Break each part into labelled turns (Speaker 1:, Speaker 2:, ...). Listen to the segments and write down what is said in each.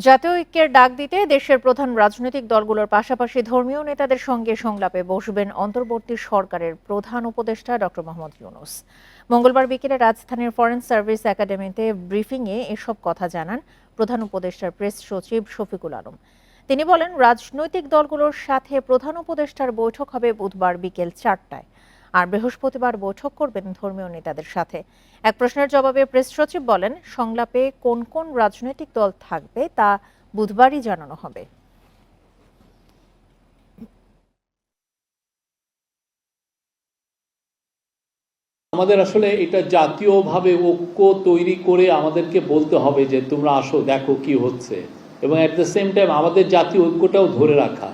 Speaker 1: জাতীয় ঐক্যের ডাক দিতে দেশের প্রধান রাজনৈতিক দলগুলোর পাশাপাশি ধর্মীয় নেতাদের সঙ্গে সংলাপে বসবেন অন্তর্বর্তী সরকারের প্রধান উপদেষ্টা ডক্টর মোহাম্মদ ইউনূস। মঙ্গলবার বিকেলে রাজধানীর ফরেন সার্ভিস একাডেমিতে ব্রিফিংয়ে এসব কথা জানান প্রধান উপদেষ্টার প্রেস সচিব শফিকুল আলম। তিনি বলেন, রাজনৈতিক দলগুলোর সাথে প্রধান উপদেষ্টার বৈঠক হবে বুধবার বিকেল 4টায়, আর বৃহস্পতিবার বৈঠক করবেন ধর্মীয় নেতাদের সাথে। এক প্রশ্নের জবাবে প্রেস সচিব বলেন, সংলাপে কোন কোন রাজনৈতিক দল থাকবে তা বুধবারই জানানো হবে।
Speaker 2: আমাদের আসলে এটা জাতীয়ভাবে ঐক্য তৈরি করে আমাদেরকে বলতে হবে যে তোমরা আসো, দেখো কি হচ্ছে, এবং অ্যাট দ্য সেম টাইম আমাদের জাতীয় ঐক্যটাও ধরে রাখা।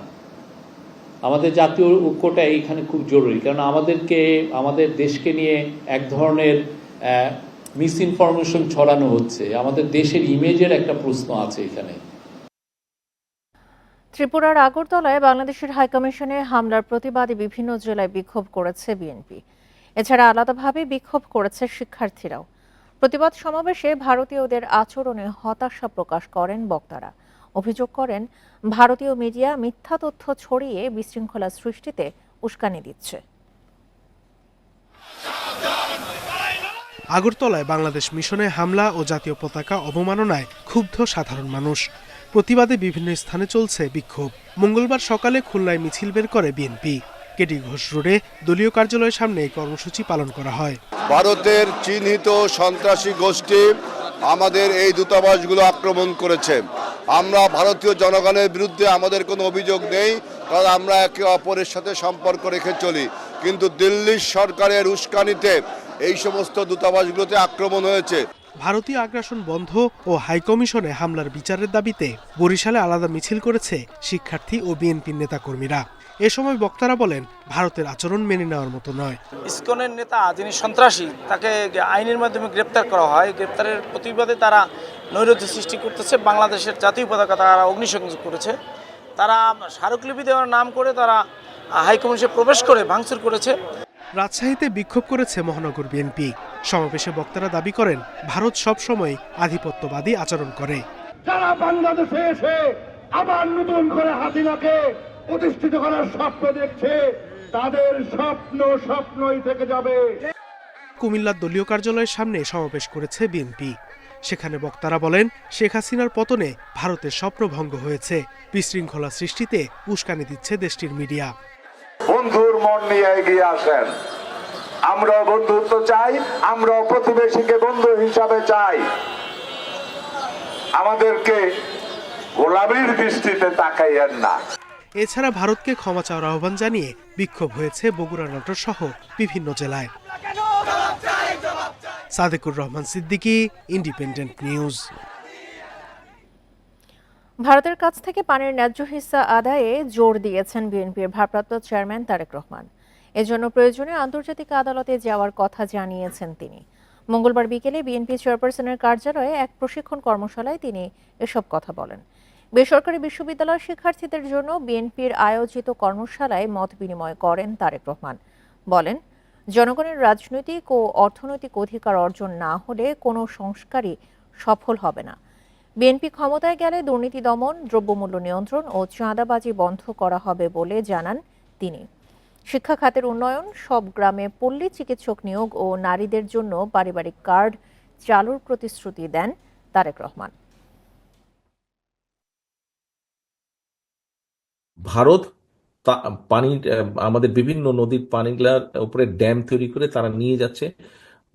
Speaker 2: আমাদের জাতীয় ঐক্যটা এইখানে খুব জরুরি, কারণ আমাদের দেশকে নিয়ে এক ধরনের মিস ইনফরমেশন ছড়ানো হচ্ছে। আমাদের দেশের ইমেজের একটা প্রশ্ন আছে এখানে।
Speaker 1: ত্রিপুরার আগরতলায় বাংলাদেশের হাইকমিশনে হামলার প্রতিবাদে বিভিন্ন জেলায় বিক্ষোভ করেছে বিএনপি। এছাড়া আলাদাভাবে বিক্ষোভ করেছে শিক্ষার্থীরাও। প্রতিবাদ সমাবেশে ভারতীয়দের আচরণে হতাশা প্রকাশ করেন বক্তারা। অভিযোগ করেন, ভারতীয় মিডিয়া মিথ্যা তথ্য ছড়িয়ে বিশৃঙ্খলা সৃষ্টিতে উস্কানি দিচ্ছে।
Speaker 3: আগরতলায় বাংলাদেশ মিশনে হামলা ও জাতীয় পতাকা অবমাননায় ক্ষুব্ধ সাধারণ মানুষ। প্রতিবাদে বিভিন্ন স্থানে চলছে বিক্ষোভ। মঙ্গলবার সকালে খুলনায় মিছিল বের করে বিএনপি। কেডি ঘোষ রোডে দলীয় কার্যালয়ের সামনে এই কর্মসূচি পালন করা হয়।
Speaker 4: ভারতের চিহ্নিত সন্ত্রাসী গোষ্ঠী আমাদের এই দূতাবাসগুলো আক্রমণ করেছে। আমরা ভারতীয় জনগণের বিরুদ্ধে আমাদের কোনো অভিযোগ নেই, কারণ আমরা একে অপরের সাথে সম্পর্ক রেখে চলি। কিন্তু দিল্লির সরকারের উস্কানিতে এই সমস্ত দূতাবাসগুলোতে আক্রমণ হয়েছে।
Speaker 3: ভারতীয় আগ্রাসন বন্ধ ও হাইকমিশনে হামলার বিচারের দাবিতে বরিশালে আলাদা মিছিল করেছে শিক্ষার্থী ও বিএনপির নেতাকর্মীরা। এ সময় বক্তারা বলেন, ভারতের আচরণ মেনে নেওয়ার মতো নয়।
Speaker 5: ইসকনের নেতা যিনি সন্ত্রাসী, তাকে আইনের মাধ্যমে গ্রেপ্তার করা হয়। গ্রেপ্তারের প্রতিবাদে তারা নৈরাজ্য সৃষ্টি করতেছে। বাংলাদেশের জাতীয় পতাকা তারা অগ্নিসংযোগ করেছে। তারা স্মারকলিপি দেওয়ার নাম করে তারা হাইকমিশনে প্রবেশ করে ভাঙচুর করেছে।
Speaker 3: রাজশাহীতে বিক্ষোভ করেছে মহানগর বিএনপি। সমাবেশে বক্তারা দাবি করেন, ভারত সবসময় আধিপত্যবাদী আচরণ করে।
Speaker 6: যারা বাংলাদেশে এসে আবার নতুন করে হাসিনাকে প্রতিষ্ঠিত করার স্বপ্ন দেখছে, তাদের স্বপ্নই থেকে যাবে।
Speaker 3: কুমিল্লার দলীয় কার্যালয়ের সামনে সমাবেশ করেছে বিএনপি। সেখানে বক্তারা বলেন, শেখ হাসিনার পতনে ভারতের স্বপ্নভঙ্গ হয়েছে। বিশৃঙ্খলা সৃষ্টিতে উস্কানি দিচ্ছে দেশটির মিডিয়া।
Speaker 6: বন্ধুর মন নিয়ে এগিয়ে আসেন। আমরাও বন্ধুত্ব চাই, আমরাও প্রতিবেশীকে বন্ধু হিসাবে চাই। আমাদেরকে গোলামীর দৃষ্টিতে তাকাইয়েন না।
Speaker 3: এছাড়া ভারতকে ক্ষমা চাওয়ার আহ্বান জানিয়ে বিক্ষোভ হয়েছে বগুড়া, নাটোর সহ বিভিন্ন জেলায়। Sadequr Rahman Siddiqui, independent news.
Speaker 1: ভারতের কাছ থেকে পানির ন্যায্য হিস্সা আদায়ে জোর দিয়েছেন বিএনপির ভারপ্রাপ্ত চেয়ারম্যান তারেক রহমান। এজন্য প্রয়োজনে আন্তর্জাতিক আদালতে যাওয়ার কথা জানিয়েছেন তিনি। মঙ্গলবার বিকেলে বিএনপি চেয়ারপারসনের কার্যালয়ে এক প্রশিক্ষণ কর্মশালায় তিনি এসব কথা বলেন। বেসরকারি বিশ্ববিদ্যালয় শিক্ষার্থীদের জন্য বিএনপির আয়োজিত কর্মশালায় মত বিনিময় করেন তারেক রহমান। বলেন, জনগণের রাজনৈতিক ও অর্থনৈতিক অধিকার অর্জন না হলে কোনো সংস্কারই সফল হবে না। বিএনপি ক্ষমতায় গেলে দুর্নীতি দমন, দ্রব্যমূল্য নিয়ন্ত্রণ ও চাঁদাবাজি বন্ধ করা হবে বলে জানান তিনি। শিক্ষা খাতের উন্নয়ন, সব গ্রামে পল্লী চিকিৎসক নিয়োগ ও নারীদের জন্য পারিবারিক কার্ড চালুর প্রতিশ্রুতি দেন তারেক রহমান।
Speaker 7: ভারত পানির আমাদের বিভিন্ন নদীর পানিগুলার উপরে ড্যাম তৈরি করে তারা নিয়ে যাচ্ছে,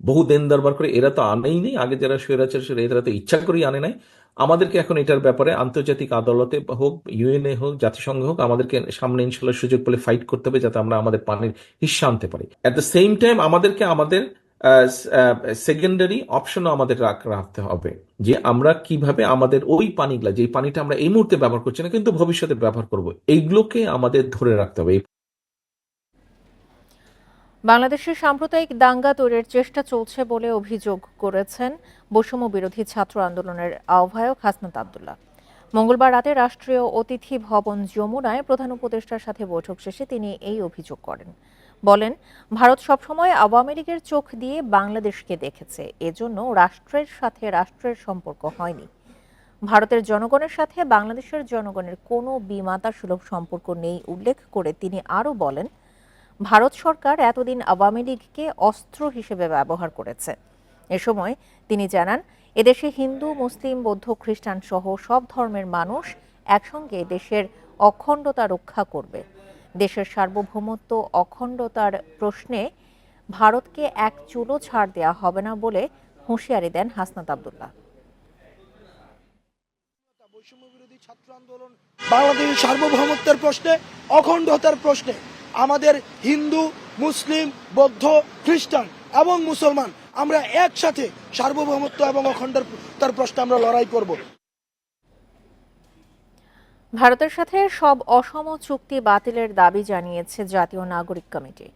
Speaker 7: বহু দেন দরবার করে। এরা তো আনেই নেই, আগে যারা স্বৈরাচার এরা তো ইচ্ছা করেই আনে নাই। আমাদেরকে এখন এটার ব্যাপারে আন্তর্জাতিক আদালতে হোক, ইউএনএ হোক, জাতিসংঘ হোক, আমাদেরকে সামনে ইনশাল্লাহ সুযোগ পেলে ফাইট করতে হবে, যাতে আমরা আমাদের পানির হিস্সা আনতে পারি। অ্যাট দ্য সেম টাইম আমাদেরকে আমাদের সেকেন্ডারি অপশনও আমাদের রাখতে হবে, যে আমরা কিভাবে আমাদের ওই পানিগুলা, যে পানিটা আমরা এই মুহূর্তে ব্যবহার করছি না কিন্তু ভবিষ্যতে ব্যবহার করব, এইগুলোকে আমাদের ধরে রাখতে হবে।
Speaker 1: বাংলাদেশের সাম্প্রদায়িক দাঙ্গা তৈরির চেষ্টা চলছে বলে অভিযোগ করেছেন বৈষম্য বিরোধী ছাত্র আন্দোলনের আহ্বায়ক হাসনাত আব্দুল্লাহ। মঙ্গলবার রাতে রাষ্ট্রীয় অতিথি ভবন যমুনায় প্রধান উপদেষ্টার সাথে বৈঠক শেষে তিনি এই অভিযোগ করেন। বলেন, ভারত সবসময় আওয়ামী লীগের চোখ দিয়ে বাংলাদেশকে দেখেছে, এজন্য রাষ্ট্রের সাথে রাষ্ট্রের সম্পর্ক হয়নি। ভারতের জনগণের সাথে বাংলাদেশের জনগণের কোনো বিমাতা সুলভ সম্পর্ক নেই উল্লেখ করে তিনি আরও বলেন, ভারত সরকার এতদিন আওয়ামী লীগকে অস্ত্র হিসেবে ব্যবহার করেছে। এ সময় তিনি জানান, এদেশে হিন্দু, মুসলিম, বৌদ্ধ, খ্রিস্টান সহ সব ধর্মের মানুষ একসঙ্গে দেশের অখণ্ডতা রক্ষা করবে। দেশের সার্বভৌমত্ব অখণ্ডতার প্রশ্নে ভারতকে এক চুলও ছাড় দেওয়া হবে না বলে হুঁশিয়ারি দেন হাসনাত আব্দুল্লাহ।
Speaker 8: বাংলাদেশের সার্বভৌমত্বের প্রশ্নে, অখণ্ডতার প্রশ্নে আমাদের হিন্দু, মুসলিম, বৌদ্ধ, খ্রিস্টান এবং মুসলমান আমরা একসাথে সার্বভৌমত্ব এবং অখণ্ডতার প্রশ্নে আমরা লড়াই করব।
Speaker 1: ভারতের সাথে সব অসম চুক্তি বাতিলের দাবি জানিয়েছে জাতীয় নাগরিক কমিটি।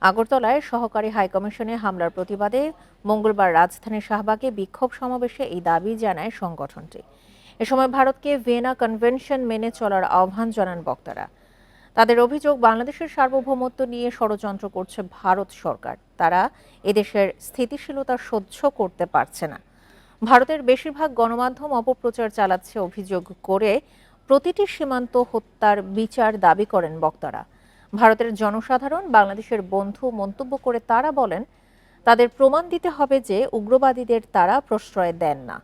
Speaker 1: আগরতলায় সহকারী হাইকমিশনে হামলার প্রতিবাদে মঙ্গলবার রাজধানীর শাহবাগে বিক্ষোভ সমাবেশে এই দাবি জানায় সংগঠনটি। এ সময় ভারতকে ভিয়েনা কনভেনশন মেনে চলার আহ্বান জানান বক্তারা। তাদের অভিযোগ, বাংলাদেশের সার্বভৌমত্ব নিয়ে ষড়যন্ত্র করছে ভারত সরকার। তারা এদেশের স্থিতিশীলতা সহ্য করতে পারছে না। ভারতের বেশিরভাগ গণমাধ্যম অপপ্রচার চালাচ্ছে অভিযোগ করে প্রতিটি সীমান্ত হত্যার বিচার দাবি করেন বক্তারা। ভারতের জনসাধারণ বাংলাদেশের বন্ধু মন্তব্য করে তারা বলেন, তাদের প্রমাণ দিতে হবে যে উগ্রবাদীদের তারা প্রশ্রয় দেন না।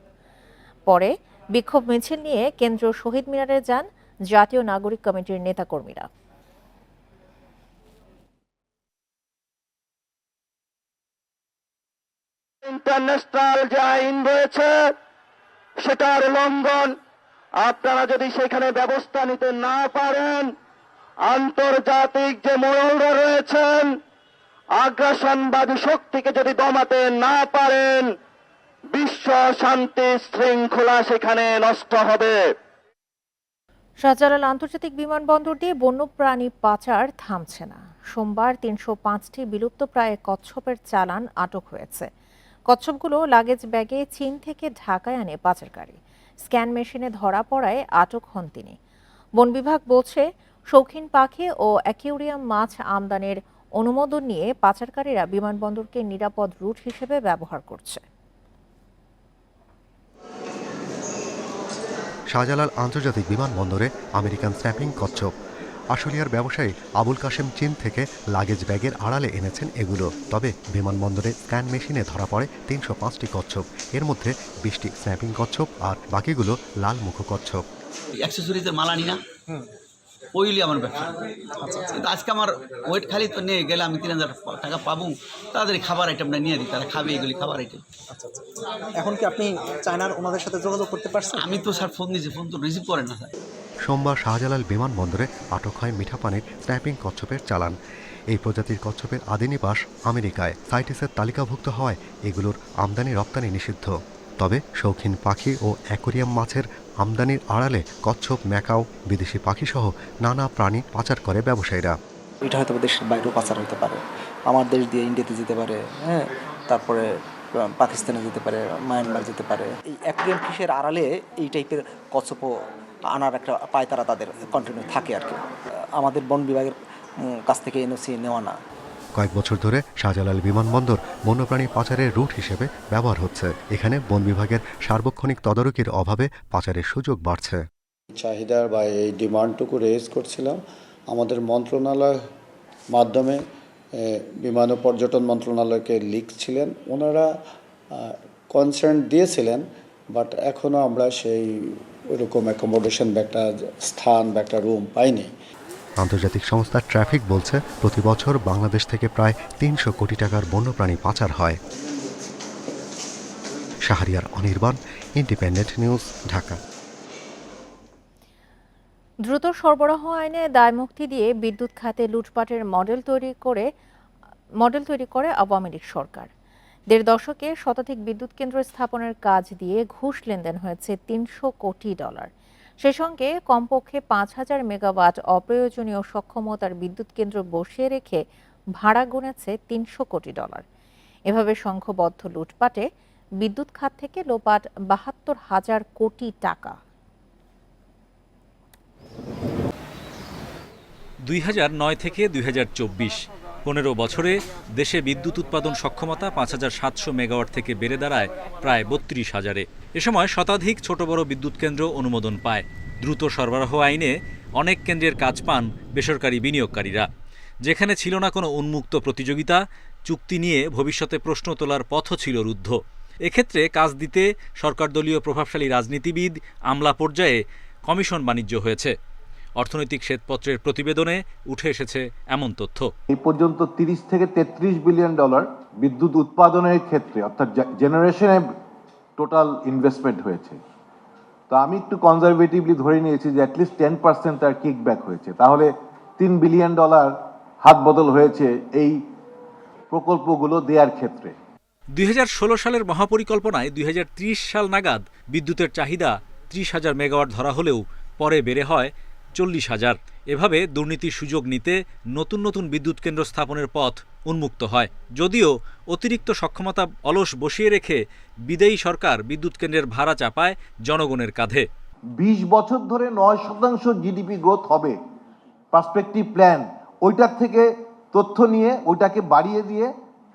Speaker 1: পরে বিক্ষোভ মিছিল নিয়ে কেন্দ্রীয় শহীদ মিনারে যান জাতীয় নাগরিক কমিটির নেতাকর্মীরা।
Speaker 9: ইন্টারন্যাশনাল যে আইন রয়েছে সেটার লঙ্ঘন, আপনারা যদি সেখানে ব্যবস্থা নিতে না পারেন, আন্তর্জাতিক যে মোড়লরা রয়েছেন আগ্রাসনবাদী শক্তিকে যদি দমাতে না পারেন, বিশ্ব শান্তি শৃঙ্খলা সেখানে নষ্ট হবে।
Speaker 1: শাহজালাল আন্তর্জাতিক বিমানবন্দর দিয়ে বন্যপ্রাণী পাচার থামছে না। সোমবার ৩০৫টি বিলুপ্তপ্রায় কচ্ছপের চালান আটক হয়েছে। কচ্ছপগুলো লাগেজ ব্যাগে চীন থেকে ঢাকায় আনে পাচারকারী। স্ক্যান মেশিনে ধরা পড়ায় আটক হন তিনি। বন বিভাগ বলছে, শৌখিন পাখি ও অ্যাকুয়ারিয়াম মাছ আমদানির অনুমোদন নিয়ে পাচারকারীরা বিমানবন্দরকে নিরাপদ রুট হিসেবে ব্যবহার করছে।
Speaker 10: শাহজালাল আন্তর্জাতিক বিমানবন্দরে আমেরিকান স্ন্যাপিং কচ্ছপ। আশুলিয়ার ব্যবসায়ী আবুল কাশেম চীন থেকে লাগেজ ব্যাগের আড়ালে এনেছেন এগুলো। তবে বিমানবন্দরে স্ক্যান মেশিনে ধরা পড়ে ৩০৫টি কচ্ছপ। এর মধ্যে ২০টি স্ন্যাপিং কচ্ছপ আর বাকিগুলো লাল মুখ কচ্ছপ।
Speaker 11: অ্যাক্সেসরিজের মাল আনি না, ওইলি আমার ব্যবসা। কিন্তু আজকে আমার ওয়েট খালি তো নিয়ে গেলে আমি ৩,০০০ টাকা পাবো। তাদের খাবার আইটেমটা নিয়ে দিই, তারা খাবে এগুলি খাবার আইটেম।
Speaker 12: এখন কি আপনি চায়নার ওনাদের সাথে যোগাযোগ করতে পারছেন?
Speaker 11: আমি তো স্যার ফোন দিয়েছি, ফোন তো রিসিভ করেন না স্যার।
Speaker 10: সোমবার শাহজালাল বিমানবন্দরে আটক হয় মিঠাপানির স্ন্যাপিং কচ্ছপের চালান। এই প্রজাতির কচ্ছপের আদি নিবাস আমেরিকায়। সাইটিসের তালিকাভুক্ত হওয়ায় এগুলোর আমদানি রপ্তানি নিষিদ্ধ। তবে শৌখিন পাখি ও অ্যাকোরিয়াম মাছের আমদানির আড়ালে কচ্ছপ, ম্যাকাও, বিদেশি পাখিসহ নানা প্রাণী পাচার করে ব্যবসায়ীরা।
Speaker 12: এটা হয়তো দেশের বাইরেও পাচার হতে পারে, আমার দেশ দিয়ে ইন্ডিয়াতে যেতে পারে, হ্যাঁ, তারপরে পাকিস্তানে যেতে পারে, মায়ানমার যেতে পারে। এই অ্যাকোরিয়াম ফিশের আড়ালে এই টাইপের কচ্ছপও আনার একটা পায়তারা তাদের কন্টিনিউ থাকে আর কি। আমাদের বন বিভাগের কাছ থেকে এনওসি নেওয়া না।
Speaker 10: কয়েক বছর ধরে শাহজালাল বিমানবন্দর বন্যপ্রাণী পাচারের রুট হিসেবে ব্যবহার হচ্ছে। এখানে বন বিভাগের সার্বক্ষণিক তদারকির অভাবে পাচারের সুযোগ বাড়ছে।
Speaker 13: চাহিদার বা এই ডিমান্ডটুকু রেজ করছিলাম আমাদের মন্ত্রণালয় মাধ্যমে। বিমান ও পর্যটন মন্ত্রণালয়কে লিখছিলেন, ওনারা কনসার্ন দিয়েছিলেন, বাট এখনও আমরা সেই ওরকম অ্যাকোমোডেশন বা একটা স্থান বা একটা রুম পাইনি।
Speaker 10: আন্তর্জাতিক সংস্থা ট্রাফিক বলছে, প্রতি বছর বাংলাদেশ থেকে প্রায় ৩০০ কোটি টাকার বন্যপ্রাণী পাচার হয়। Shahriar Anirban, independent news, Dhaka.
Speaker 1: দ্রুত সরবরাহ আইনে দায়মুক্তি দিয়ে বিদ্যুৎ খাতে লুটপাটের মডেল তৈরি করে আওয়ামী লীগ সরকার। ১.৫ দশকে শতাধিক বিদ্যুৎ কেন্দ্র স্থাপনের কাজ দিয়ে ঘুষ লেনদেন হয়েছে $৩০০ কোটি। সেই সঙ্গে কমপক্ষে ৫,০০০ মেগাওয়াট অপ্রয়োজনীয় সক্ষমতার বিদ্যুৎ কেন্দ্র বসিয়ে রেখে ভাড়া গুনেছে $৩০০ কোটি। এভাবে সংঘবদ্ধ লুটপাটে বিদ্যুৎ খাত থেকে লোপাট ৭২,০০০ কোটি টাকা।
Speaker 14: ২০০৯ থেকে ২০২৪ 15 বছরে দেশে বিদ্যুৎ উৎপাদন সক্ষমতা 5,700 মেগাওয়াট থেকে বেড়ে দাঁড়ায় প্রায় 32,000-এ। এ সময় শতাধিক ছোট বড় বিদ্যুৎ কেন্দ্র অনুমোদন পায়। দ্রুত সরবরাহ আইনে অনেক কেন্দ্রের কাজ পান বেসরকারি বিনিয়োগকারীরা। যেখানে ছিল না কোনো উন্মুক্ত প্রতিযোগিতা, চুক্তি নিয়ে ভবিষ্যতে প্রশ্ন তোলার পথও ছিল রুদ্ধ। এক্ষেত্রে কাজ দিতে সরকারদলীয় প্রভাবশালী রাজনীতিবিদ, আমলা পর্যায়ে কমিশন বাণিজ্য হয়েছে। অর্থনৈতিক শ্বেতপত্রের প্রতিবেদনে উঠে এসেছে এমন তথ্য।
Speaker 15: এই পর্যন্ত 30 থেকে 33 বিলিয়ন ডলার বিদ্যুৎ উৎপাদনের ক্ষেত্রে অর্থাৎ জেনারেশনে টোটাল ইনভেস্টমেন্ট হয়েছে। তো আমি একটু কনজারভেটিভলি ধরে নিয়েছি যে অ্যাটলিস্ট 10% তার কিকব্যাক হয়েছে। তাহলে 3 বিলিয়ন ডলার হাত বদল হয়েছে এই প্রকল্পগুলো দেওয়ার ক্ষেত্রে।
Speaker 14: 2016 সালের মহাপরিকল্পনায় 2030 সাল নাগাদ বিদ্যুতের চাহিদা 30,000 মেগাওয়াট ধরা হলেও পরে বেড়ে হয় 40,000। এভাবে দুর্নীতির সুযোগ নিতে নতুন নতুন বিদ্যুৎ কেন্দ্র স্থাপনের পথ উন্মুক্ত হয়। যদিও অতিরিক্ত সক্ষমতা অলস বসিয়ে রেখে বিদেয়ী সরকার বিদ্যুৎ কেন্দ্রের ভাড়া চাপায় জনগণের কাঁধে।
Speaker 15: 20 বছর ধরে 9% জিডিপি গ্রোথ হবে পার্সপেক্টিভ প্ল্যান, ওইটার থেকে তথ্য নিয়ে ওইটাকে বাড়িয়ে দিয়ে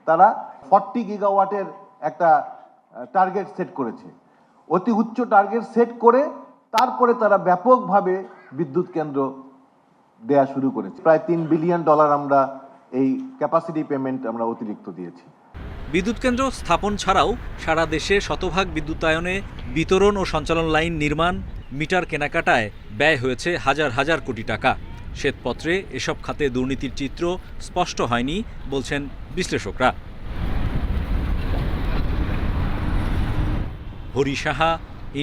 Speaker 15: তারা 40 গিগাওয়াটের একটা টার্গেট সেট করেছে। অতি উচ্চ টার্গেট সেট করে তারপরে তারা ব্যাপকভাবে বিদ্যুৎ কেন্দ্র দেয়া শুরু করেছে। প্রায় 3 বিলিয়ন ডলার আমরা এই ক্যাপাসিটি পেমেন্ট আমরা অতিরিক্ত দিয়েছি।
Speaker 14: বিদ্যুৎ কেন্দ্র স্থাপন ছাড়াও সারা দেশে শতভাগ বিদ্যুতায়নে বিতরণ ও সঞ্চালন লাইন নির্মাণ, মিটার কেনাকাটায় ব্যয় হয়েছে হাজার হাজার কোটি টাকা। শ্বেতপত্রে এসব খাতে দুর্নীতির চিত্র স্পষ্ট হয়নি বলছেন বিশ্লেষকরা। Hari Saha,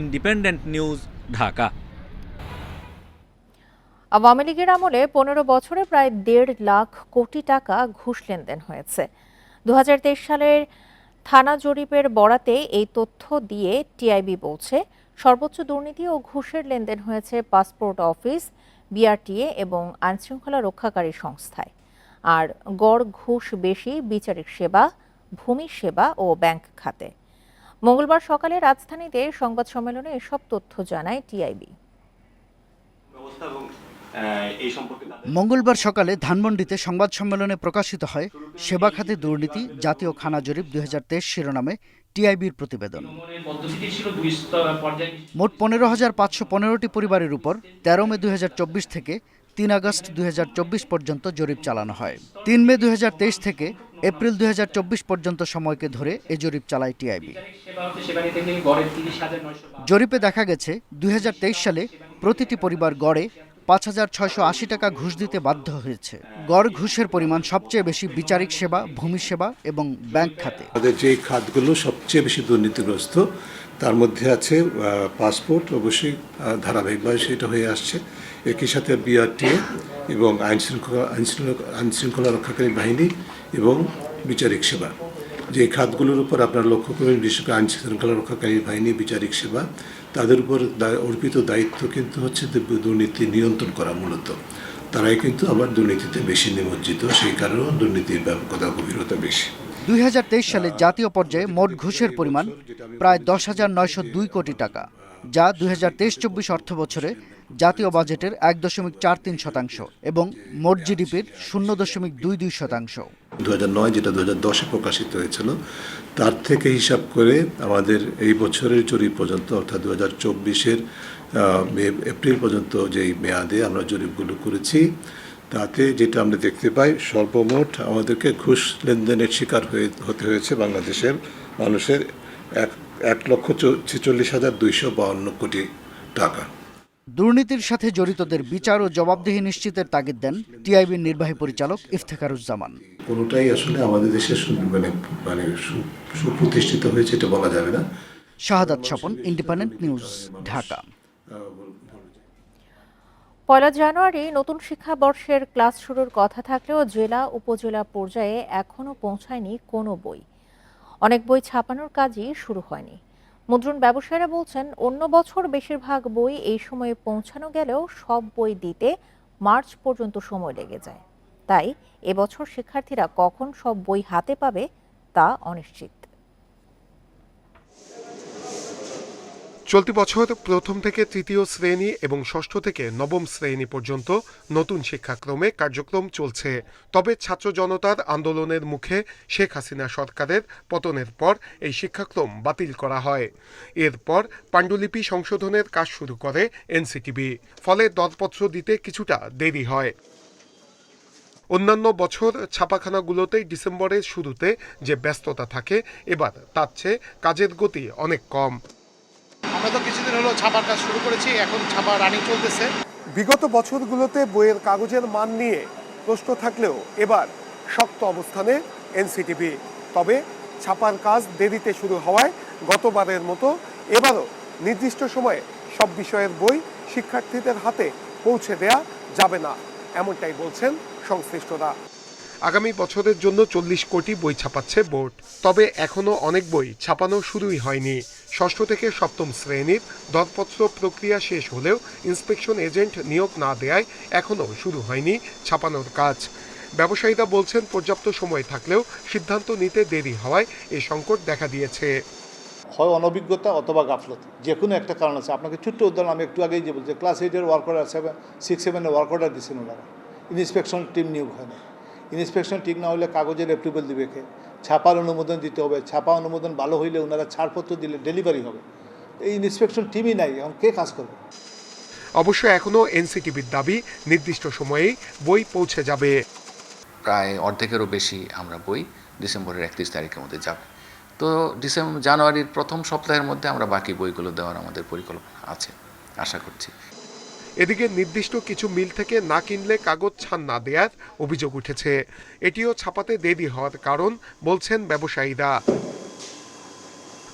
Speaker 14: independent news, Dhaka.
Speaker 1: আওয়ামী লীগের আমলে 15 বছরে প্রায় 1.5 লাখ কোটি টাকা ঘুষ লেনদেন হয়েছে। 2023 সালের থানা জরিপের বরাতে এই তথ্য দিয়ে টিআইবি বলছে, সর্বোচ্চ দুর্নীতি ও ঘুষের লেনদেন হয়েছে পাসপোর্ট অফিস, বিআরটিএ এবং আইনশৃঙ্খলা রক্ষাকারী সংস্থায়। আর গড় ঘুষ বেশি বিচারিক সেবা, ভূমি সেবা ও ব্যাংক খাতে। মঙ্গলবার সকালে রাজধানীতে সংবাদ সম্মেলনে এসব তথ্য জানায় টিআইবি।
Speaker 16: মঙ্গলবার সকালে ধানমন্ডিতে সংবাদ সম্মেলনে প্রকাশিত হয় সেবা খাতে দুর্নীতি জাতীয় খানা জরিপ 2023 শিরোনামে টিআইবির প্রতিবেদন। মোট 15,515টি পরিবারের উপর 13 মে 2024 থেকে 3 আগস্ট 2024 পর্যন্ত জরিপ চালানো হয়। 3 মে 2023 থেকে এপ্রিল 2024 পর্যন্ত সময়কে ধরে এ জরিপ চালায় টিআইবি। জরিপে দেখা গেছে 2023 সালে প্রতিটি পরিবার গড়ে 5,680 টাকা ঘুষ দিতে বাধ্য হয়েছে। গড় ঘুষের পরিমাণ সবচেয়ে বেশি বিচারিক সেবা, ভূমি সেবা এবং ব্যাংক খাতে।
Speaker 17: আমাদের যে খাতগুলো সবচেয়ে বেশি দুর্নীতিগ্রস্ত তার মধ্যে আছে পাসপোর্ট, অবশ্যই ধারাবাহিকভাবে সেটা হয়ে আসছে। একই সাথে বিআরটিএ এবং আইনশৃঙ্খলা রক্ষাকারী বাহিনী এবং বিচারিক সেবা, যে খাতগুলোর উপর আপনারা লক্ষ্য করবেন, বিশেষ করে আইনশৃঙ্খলা রক্ষাকারী বাহিনী, বিচারিক সেবা, তাদের উপর অর্পিত দায়িত্ব কিন্তু হচ্ছে দুর্নীতি নিয়ন্ত্রণ করা। মূলত তারাই কিন্তু আবার দুর্নীতিতে বেশি নিমজ্জিত, সেই কারণেও দুর্নীতির ব্যাপকতা গভীরতা বেশি।
Speaker 16: 2023 সালে জাতীয় পর্যায়ে মোট ঘুষের পরিমাণ প্রায় 10,902 কোটি টাকা, যা 2023-24 অর্থ বছরে জাতীয় বাজেটের 1.43% এবং মোট জিডিপির 0.22%।
Speaker 17: 2009 যেটা 2010-এ প্রকাশিত হয়েছিল, তার থেকে হিসাব করে আমাদের এই বছরের জরিপ পর্যন্ত অর্থাৎ 2024-এর এপ্রিল পর্যন্ত যেই মেয়াদে আমরা জরিপগুলো করেছি, তাতে যেটা আমরা দেখতে পাই, সর্বমোট আমাদেরকে ঘুষ লেনদেনের শিকার হতে হয়েছে বাংলাদেশের মানুষের 1,46,252 কোটি টাকা।
Speaker 16: দুর্নীতির সাথে জড়িতদের বিচার ও জবাবদিহি নিশ্চিতের তাগিদ দেন টিআইবির নির্বাহী পরিচালক ইফতেখারুজ্জামান।
Speaker 17: কোনোটাই আসলে আমাদের দেশে মানে সুপ্রতিষ্ঠিত হয়েছে এটা বলা যাবে না।
Speaker 16: শাহাদাত স্বপন, ইন্ডিপেন্ডেন্ট নিউজ, ঢাকা।
Speaker 1: 1 জানুয়ারি নতুন শিক্ষাবর্ষের ক্লাস শুরুর কথা থাকলেও জেলা উপজেলা পর্যায়ে এখনও পৌঁছায়নি কোনো বই। অনেক বই ছাপানোর কাজই শুরু হয়নি। মুদ্রণ ব্যবসায়ীরা বলছেন, অন্য বছর বেশিরভাগ বই এই সময়ে পৌঁছানো গেলেও সব বই দিতে মার্চ পর্যন্ত সময় লেগে যায়। তাই এবছর শিক্ষার্থীরা কখন সব বই হাতে পাবে তা অনিশ্চিত।
Speaker 3: চলতি বছর প্রথম থেকে তৃতীয় শ্রেণী এবং ষষ্ঠ থেকে নবম শ্রেণী পর্যন্ত নতুন শিক্ষাক্রমে কার্যক্রম চলছে। তবে ছাত্র জনতার আন্দোলনের মুখে শেখ হাসিনা সরকারের পতনের পর এই শিক্ষাক্রম বাতিল করা হয়। এরপর পাণ্ডুলিপি সংশোধনের কাজ শুরু করে এনসিটিবি। ফলে দরপত্র দিতে কিছুটা দেরি হয়। অন্যান্য বছর ছাপাখানাগুলোতেই ডিসেম্বরের শুরুতে যে ব্যস্ততা থাকে, এবার তার চেয়ে কাজের গতি অনেক কম।
Speaker 18: আমরা তো কিছুদিন হলো ছাপার কাজ শুরু করেছি, এখন ছাপা রানিং চলতেছে।
Speaker 19: বিগত বছরগুলোতে বইয়ের কাগজের মান নিয়ে প্রশ্ন থাকলেও এবার শক্ত অবস্থানে এনসিটিবি। তবে ছাপার কাজ দেরিতে শুরু হওয়ায় গতবারের মতো এবারও নির্দিষ্ট সময়ে সব বিষয়ের বই শিক্ষার্থীদের হাতে পৌঁছে দেয়া যাবে না, এমনটাই বলছেন সংশ্লিষ্টরা।
Speaker 3: আগামী বছরের জন্য 40 কোটি বই ছাপাচ্ছে বোর্ড। তবে এখনো অনেক বই ছাপানো শুরুই হয়নি। ষষ্ঠ থেকে সপ্তম শ্রেণীর দরপত্র প্রক্রিয়া শেষ হলেও ইন্সপেকশন এজেন্ট নিয়োগ না দেয়ায় এখনো শুরু হয়নি ছাপানোর কাজ। ব্যবসায়ীরা বলছেন পর্যাপ্ত সময় থাকলেও সিদ্ধান্ত নিতে দেরি হওয়ায় এই সংকট দেখা দিয়েছে।
Speaker 20: হয় অনভিজ্ঞতা অথবা গাফলতি, যে কোনো একটা কারণ আছে। আপনাকে ছোট্ট উদাহরণ আমি একটু আগেই যে বলছি, ক্লাস 8-এর ওয়ার্ক অর্ডার 6-7-এর ওয়ার্ক অর্ডার দিচ্ছেন ওনারা, ইন্সপেকশন টিম নিয়োগ হয় না। ইন্সপেকশন ঠিক না হলে কাগজের অ্যাপ্রুভাল দিবে কে, ছাপার অনুমোদন দিতে হবে, ছাপা অনুমোদন ভালো হইলে ওনারা ছাড়পত্র দিলে ডেলিভারি হবে। এই ইন্সপেকশন টিমই নাই, এখন কে কাজ করবে?
Speaker 3: অবশ্য এখনো এনসিটিবির দাবি নির্দিষ্ট সময়েই বই পৌঁছে যাবে।
Speaker 21: প্রায় অর্ধেকেরও বেশি আমরা বই ডিসেম্বরের 31 তারিখের মধ্যে যাবে। তো জানুয়ারির প্রথম সপ্তাহের মধ্যে আমরা বাকি বইগুলো দেওয়ার আমাদের পরিকল্পনা আছে, আশা করছি।
Speaker 3: এদিকে নির্দিষ্ট কিছু মিল থেকে না কিনলে কাগজ ছান না দেওয়ার অভিযোগ উঠেছে। এটিও ছাপাতে দেরি হওয়ার কারণ বলছেন ব্যবসায়ীরা।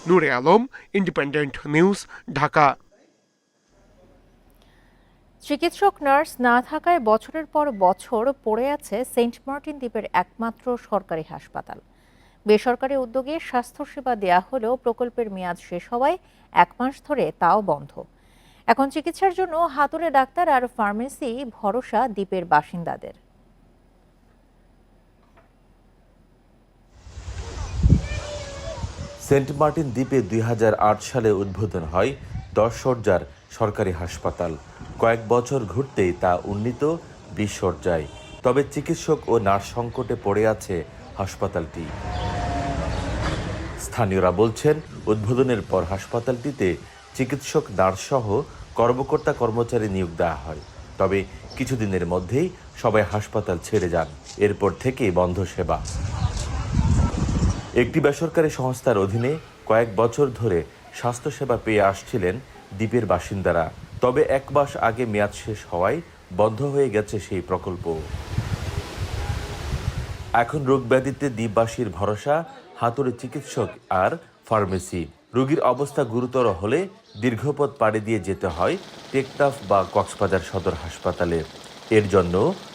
Speaker 3: নূরে আলম, ইন্ডিপেন্ডেন্ট নিউজ, ঢাকা।
Speaker 1: চিকিৎসক নার্স না থাকায় বছরের পর বছর পড়ে আছে সেন্ট মার্টিন দ্বীপের একমাত্র সরকারি হাসপাতাল। বেসরকারি উদ্যোগে স্বাস্থ্যসেবা দেয়া হলেও প্রকল্পের মেয়াদ শেষ হওয়ায় 1 মাস ধরে তাও বন্ধ। এখন চিকিৎসার জন্য হাতুড়ে ডাক্তার আর ফার্মেসি ভরসা দ্বীপের বাসিন্দাদের।
Speaker 22: সেন্ট মার্টিন দ্বীপে 2008 সালে উদ্বোধন হয় 10 শয্যার সরকারি হাসপাতাল। কয়েক বছর ঘুরতেই তা উন্নীত 20 শয্যায়। তবে চিকিৎসক ও নার্স সংকটে পড়ে আছে হাসপাতালটি। স্থানীয়রা বলছেন, উদ্বোধনের পর হাসপাতালটিতে চিকিৎসক নার্স সহ কর্মকর্তা কর্মচারী নিয়োগ দেওয়া হয়। তবে কিছুদিনের মধ্যেই সবাই হাসপাতাল ছেড়ে যান। এরপর থেকেই বন্ধ সেবা। একটি বেসরকারি সংস্থার অধীনে কয়েক বছর ধরে স্বাস্থ্যসেবা পেয়ে আসছিলেন দ্বীপের বাসিন্দারা। তবে 1 মাস আগে মেয়াদ শেষ হওয়ায় বন্ধ হয়ে গেছে সেই প্রকল্প। এখন রোগব্যাধিতে দ্বীপবাসীর ভরসা হাতুড়ে চিকিৎসক আর ফার্মেসি। রোগীর অবস্থা গুরুতর হলে দীর্ঘপথ পাড়ি দিয়ে যেতে হয় টেকনাফ বা কক্সবাজার সদর হাসপাতালে। এর জন্য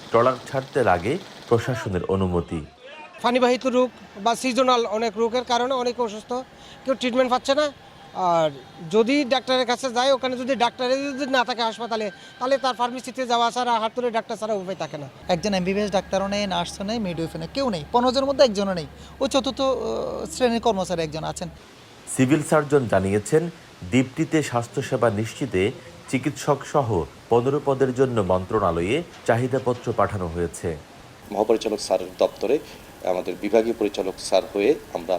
Speaker 22: ট্রলার ছাড়তে লাগে প্রশাসনের অনুমতি।
Speaker 23: পানিবাহিত রোগ বা সিজনাল অনেক রোগের কারণে অনেক অসুস্থ, কেউ ট্রিটমেন্ট পাচ্ছে না। আর যদি ডাক্তারের কাছে যায়, ওখানে যদি ডাক্তারের যদি না থাকে হাসপাতালে, তাহলে তার ফার্মেসিতে যাওয়া ছাড়া হাতুড়ে ডাক্তার ছাড়া উপায় থাকে না।
Speaker 24: একজন MBBS ডাক্তারও নেই, নার্সও নেই, মিডওয়াইফও নেই, কেউ নেই। 15 জনের মধ্যে একজনও নেই। ওই 4র্থ শ্রেণীর কর্মচারী একজন আছেন।
Speaker 22: সিভিল সার্জন জানিয়েছেন, দ্বীপটিতে স্বাস্থ্যসেবা নিশ্চিতে চিকিৎসক সহ 15 পদের জন্য মন্ত্রণালয়ে চাহিদাপত্র পাঠানো হয়েছে।
Speaker 25: মহাপরিচালক স্যারের দপ্তরে আমাদের বিভাগীয় পরিচালক স্যার হয়ে আমরা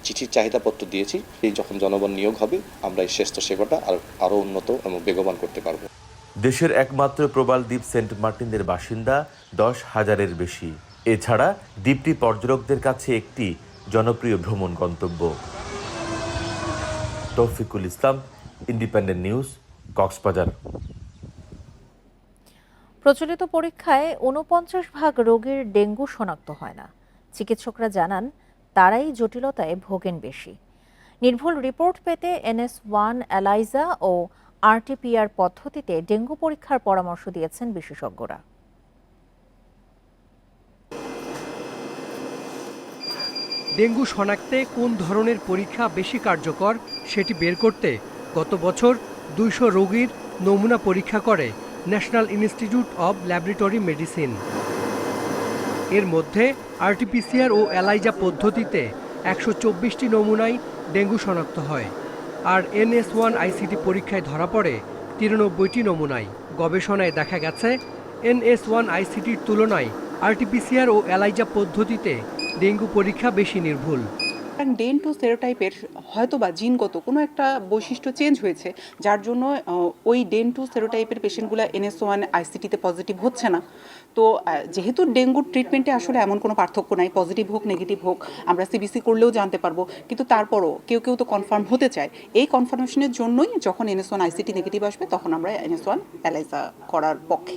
Speaker 25: চিঠির চাহিদাপত্র দিয়েছি। এই যখন জনগণ নিয়োগ হবে, আমরা এই স্বাস্থ্য সেবাটা আরও উন্নত এবং বেগবান করতে পারব।
Speaker 22: দেশের একমাত্র প্রবাল দ্বীপ সেন্ট মার্টিনের বাসিন্দা 10,000-এর বেশি। এছাড়া দ্বীপটি পর্যটকদের কাছে একটি জনপ্রিয় ভ্রমণ গন্তব্য। তৌফিকুল ইসলাম, ইন্ডিপেন্ডেন্ট নিউজ, কক্সবাজার।
Speaker 1: প্রচলিত পরীক্ষায় 49% রোগীর ডেঙ্গু শনাক্ত হয় না। চিকিৎসকরা জানান, তারাই জটিলতায় ভোগেন বেশি। নির্ভুল রিপোর্ট পেতে NS1 এলাইজা ও RT-PCR পদ্ধতিতে ডেঙ্গু পরীক্ষার পরামর্শ দিয়েছেন বিশেষজ্ঞরা।
Speaker 26: ডেঙ্গু শনাক্তে কোন ধরনের পরীক্ষা বেশি কার্যকর সেটি বের করতে গত বছর 200 রোগীর নমুনা পরীক্ষা করে national institute of laboratory medicine. এর মধ্যে RT-PCR ও এলাইজা পদ্ধতিতে 124টি নমুনায় ডেঙ্গু শনাক্ত হয়। আর NS1 ICT পরীক্ষায় ধরা পড়ে 93টি নমুনায়। গবেষণায় দেখা গেছে NS1 ICTর তুলনায় RT-PCR ও এলাইজা পদ্ধতিতে ডেঙ্গু পরীক্ষা বেশি নির্ভুল।
Speaker 2: ডেন টু সেরোটাইপের হয়তোবা জিনগত কোনো একটা বৈশিষ্ট্য চেঞ্জ হয়েছে, যার জন্য ওই ডেন টু সেরোটাইপের পেশেন্টগুলো NS1 ICTতে পজিটিভ হচ্ছে না। তো যেহেতু ডেঙ্গুর ট্রিটমেন্টে আসলে এমন কোনো পার্থক্য নাই, পজিটিভ হোক নেগেটিভ হোক আমরা CBC করলেও জানতে পারবো, কিন্তু তারপরও কেউ কেউ তো কনফার্ম হতে চায়। এই কনফার্মেশনের জন্যই যখন NS1 ICT নেগেটিভ আসবে তখন আমরা NS1 এলাইজা করার পক্ষে।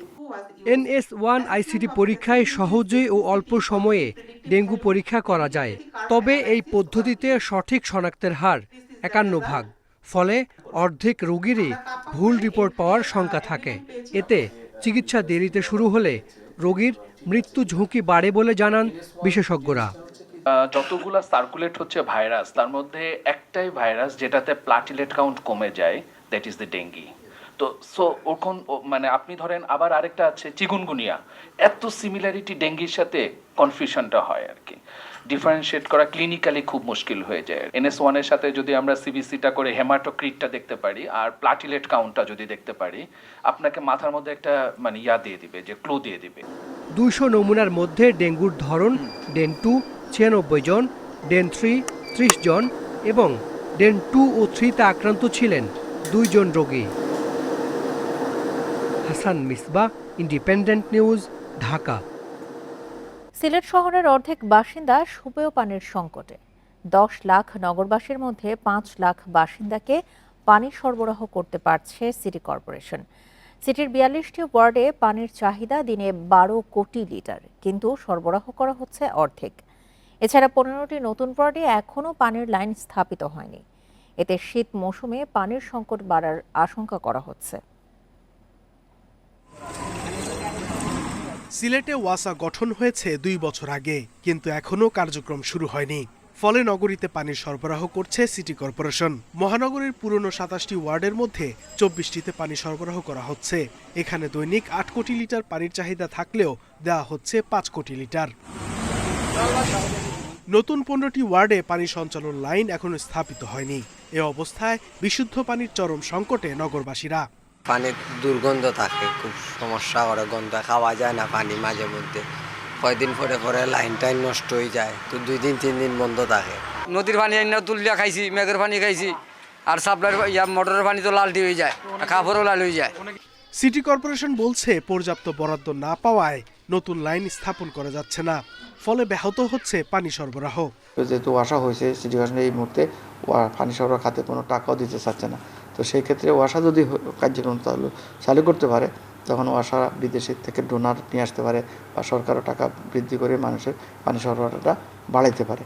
Speaker 26: NS1 ICT পরীক্ষায় সহজেই ও অল্প সময়ে ডেঙ্গু পরীক্ষা করা যায়, তবে এই পদ্ধতিতে সঠিক শনাক্তের হার 51%। ফলে অর্ধেক রোগীরই ভুল রিপোর্ট পাওয়ার শঙ্কা থাকে। এতে চিকিৎসা দেরিতে শুরু হলে রোগীর মৃত্যু ঝুঁকি বাড়ে বলে জানান বিশেষজ্ঞরা।
Speaker 4: যতগুলা সার্কুলেট হচ্ছে ভাইরাস, তার মধ্যে একটাই ভাইরাস যেটাতে প্লাটিলেট কাউন্ট কমে যায়, দ্যাট ইজ দ্য ডেঙ্গি। তো ওখন মানে আপনি ধরেন আবার আরেকটা আছে চিকুনগুনিয়া, এত সিমিলারিটি ডেঙ্গির সাথে কনফিউশনটা হয় আর কি। ডিফারেন্সিয়েট করা ক্লিনিক্যালি খুব মুশকিল হয়ে যায়। NS1 এর সাথে যদি আমরা CBCটা করে হেমাটোক্রিটটা দেখতে পারি আর প্লাটিলেট কাউন্টটা যদি দেখতে পারি, আপনাকে মাথার মধ্যে একটা মানে দিয়ে দিবে, যে ক্লু দিয়ে দিবে।
Speaker 26: 200 নমুনার মধ্যে ডেঙ্গুর ধরন ডেন 2 96 জন, ডেন 3 30 জন এবং ডেন 2 ও 3তে আক্রান্ত ছিলেন 2 জন রোগী। Hasan Misbah, independent news, Dhaka.
Speaker 1: সিলেট শহরের অর্ধেক বাসিন্দা সুপেয় পানির সংকটে। 10 লাখ নগরবাসীর মধ্যে 5 লাখ বাসিন্দাকে পানি সরবরাহ করতে পারছে সিটি কর্পোরেশন। সিটির 42টি ওয়ার্ডে পানির চাহিদা দিনে 12 কোটি লিটার, কিন্তু সরবরাহ করা হচ্ছে অর্ধেক। এছাড়া 15টি নতুন ওয়ার্ডে এখনও পানির লাইন স্থাপিত হয়নি। এতে শীত মৌসুমে পানির সংকট বাড়ার আশঙ্কা করা হচ্ছে।
Speaker 3: সিলেটে ওয়াসা গঠন হয়েছে 2 বছর আগে, কিন্তু এখনও কার্যক্রম শুরু হয়নি। ফলে নগরীতে পানির সরবরাহ করছে সিটি কর্পোরেশন। মহানগরীর পুরনো 27টি ওয়ার্ডের মধ্যে 24টিতে পানি সরবরাহ করা হচ্ছে। এখানে দৈনিক 8 কোটি লিটার পানির চাহিদা থাকলেও দেওয়া হচ্ছে 5 কোটি লিটার। নতুন 15টি ওয়ার্ডে পানি সঞ্চালন লাইন এখনো স্থাপিত হয়নি। এ অবস্থায় বিশুদ্ধ পানির চরম সংকটে নগরবাসীরা।
Speaker 5: পানির দুর্গন্ধ থাকে, খুব সমস্যা করে, গন্ধ খাওয়া যায় না পানি। মাঝে মধ্যে কয়দিন পরে পরে লাইন টাইন নষ্ট হয়ে যায়, তো 2 দিন 3 দিন বন্ধ থাকে।
Speaker 6: নদীর পানি আইনা তুলিয়া খাইছি, মেঘের পানি খাইছি, আর সাপ্লাই মোটরের পানি তো লালটি হয়ে যায়, কাপড়ও লাল হয়ে যায়।
Speaker 3: সিটি কর্পোরেশন বলছে পর্যাপ্ত বরাদ্দ না পাওয়ায় নতুন লাইন স্থাপন করা যাচ্ছে না, ফলে ব্যাহত হচ্ছে পানি সরবরাহ।
Speaker 7: যেহেতু ওয়াসা হয়েছে, সিটি কর্পোরেশন এই মুহূর্তে পানি সরবরাহ খাতে কোনো টাকাও দিতে চাচ্ছে না। তো সেই ক্ষেত্রে ওয়াসা যদি কার্যক্রম তাহলে চালু করতে পারে, তখন ওয়াসা বিদেশের থেকে ডোনার নিয়ে আসতে পারে বা সরকারও টাকা বৃদ্ধি করে মানুষের পানি সরবরাহটা বাড়াইতে পারে।